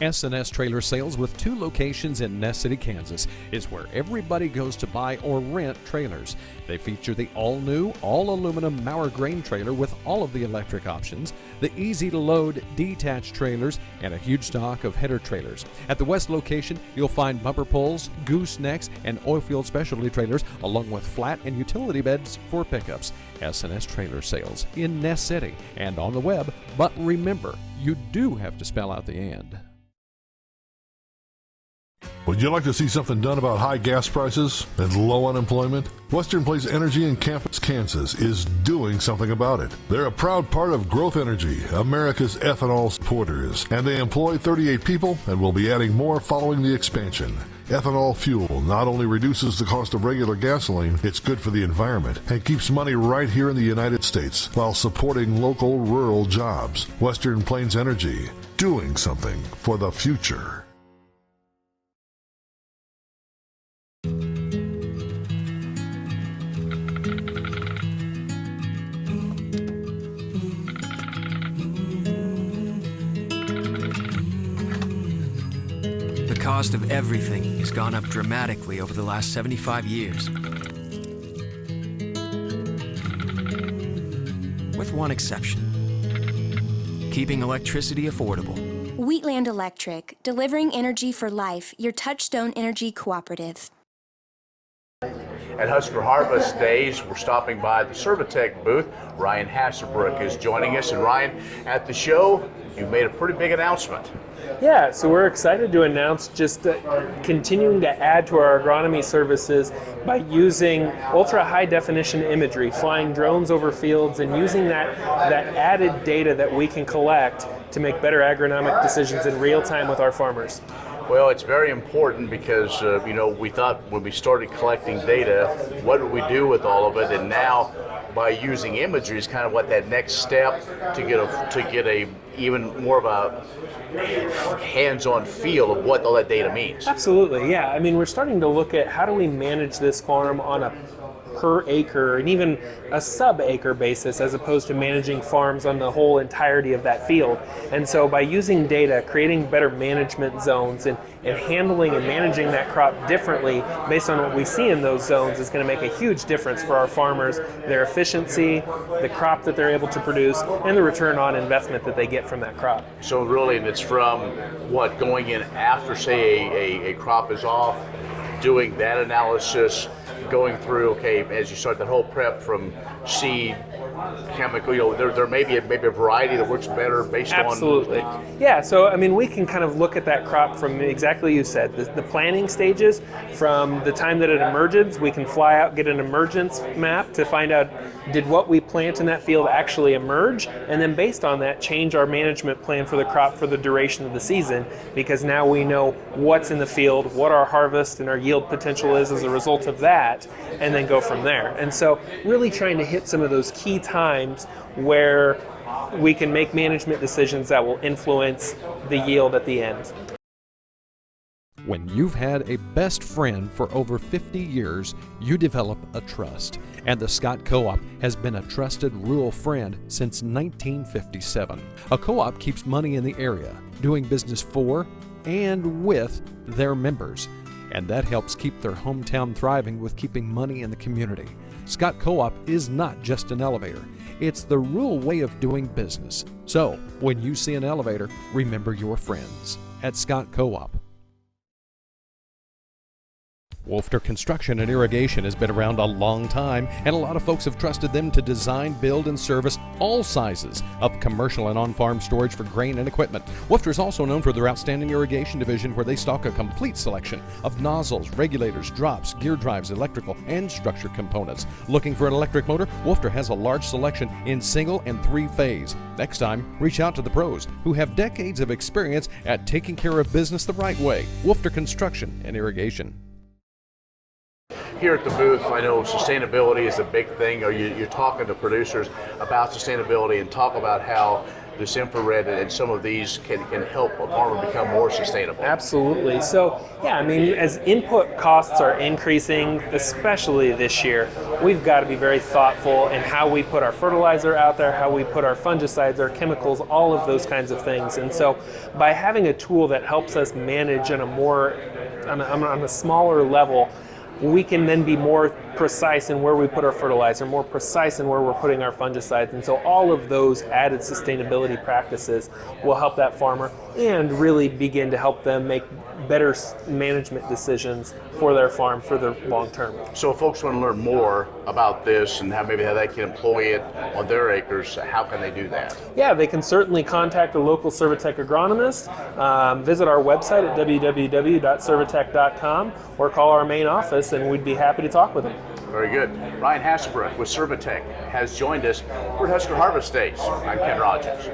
S&S Trailer Sales, with 2 locations in Ness City, Kansas, is where everybody goes to buy or rent trailers. They feature the all-new, all-aluminum Mauer grain trailer with all of the electric options, the easy-to-load detached trailers, and a huge stock of header trailers. At the West location, you'll find bumper pulls, goosenecks, and oilfield specialty trailers, along with flat and utility beds for pickups. S&S Trailer Sales in Ness City and on the web, but remember, you do have to spell out the "and." Would you like to see something done about high gas prices and low unemployment? Western Plains Energy in Campus, Kansas is doing something about it. They're a proud part of Growth Energy, America's ethanol supporters, and they employ 38 people and will be adding more following the expansion. Ethanol fuel not only reduces the cost of regular gasoline, it's good for the environment and keeps money right here in the United States while supporting local rural jobs. Western Plains Energy, doing something for the future. The cost of everything has gone up dramatically over the last 75 years. With one exception: keeping electricity affordable. Wheatland Electric, delivering energy for life, your Touchstone Energy Cooperative. At Husker Harvest Days, we're stopping by the ServiTech booth. Ryan Hassebrook is joining us. And Ryan, at the show, you made a pretty big announcement. Yeah, so we're excited to announce just continuing to add to our agronomy services by using ultra-high definition imagery, flying drones over fields and using that added data that we can collect to make better agronomic decisions in real time with our farmers. Well, it's very important because, we thought when we started collecting data, what would we do with all of it? And now, by using imagery is kind of what that next step to get a even more of a hands-on feel of what all that data means. Absolutely, yeah. I mean, we're starting to look at how do we manage this farm on a per acre and even a sub-acre basis, as opposed to managing farms on the whole entirety of that field. And so by using data, creating better management zones and handling and managing that crop differently based on what we see in those zones is going to make a huge difference for our farmers, their efficiency, the crop that they're able to produce, and the return on investment that they get from that crop. So really, it's from going in after, say, a crop is off, doing that analysis, going through, as you start that whole prep from seed, chemical, there may be a variety that works better based on. Absolutely. Yeah, so I mean, we can kind of look at that crop from exactly you said, the planning stages, from the time that it emerges. We can fly out, get an emergence map to find out, did what we plant in that field actually emerge? And then based on that, change our management plan for the crop for the duration of the season, because now we know what's in the field, what our harvest and our yield potential is as a result of that, and then go from there. And so really trying to hit some of those key times where we can make management decisions that will influence the yield at the end. When you've had a best friend for over 50 years, you develop a trust. And the Scott Co-op has been a trusted rural friend since 1957. A co-op keeps money in the area, doing business for and with their members. And that helps keep their hometown thriving with keeping money in the community. Scott Co-op is not just an elevator. It's the rural way of doing business. So, when you see an elevator, remember your friends at Scott Co-op. Wolfter Construction and Irrigation has been around a long time, and a lot of folks have trusted them to design, build, and service all sizes of commercial and on-farm storage for grain and equipment. Wolfter is also known for their outstanding irrigation division, where they stock a complete selection of nozzles, regulators, drops, gear drives, electrical, and structure components. Looking for an electric motor? Wolfter has a large selection in single and 3-phase. Next time, reach out to the pros who have decades of experience at taking care of business the right way. Wolfter Construction and Irrigation. Here at the booth, I know sustainability is a big thing. You're talking to producers about sustainability and talk about how this infrared and some of these can help a farmer become more sustainable? Absolutely. So, yeah, I mean, as input costs are increasing, especially this year, we've got to be very thoughtful in how we put our fertilizer out there, how we put our fungicides, our chemicals, all of those kinds of things. And so, by having a tool that helps us manage on a smaller level, we can then be more precise in where we put our fertilizer, more precise in where we're putting our fungicides. And so all of those added sustainability practices will help that farmer and really begin to help them make better management decisions for their farm for the long term. So if folks want to learn more about this and how they can employ it on their acres, how can they do that? Yeah, they can certainly contact a local ServiTech agronomist, visit our website at www.servitech.com, or call our main office, and we'd be happy to talk with them. Very good. Ryan Hassebrook with ServiTech has joined us for Husker Harvest Days. I'm Ken Rogers.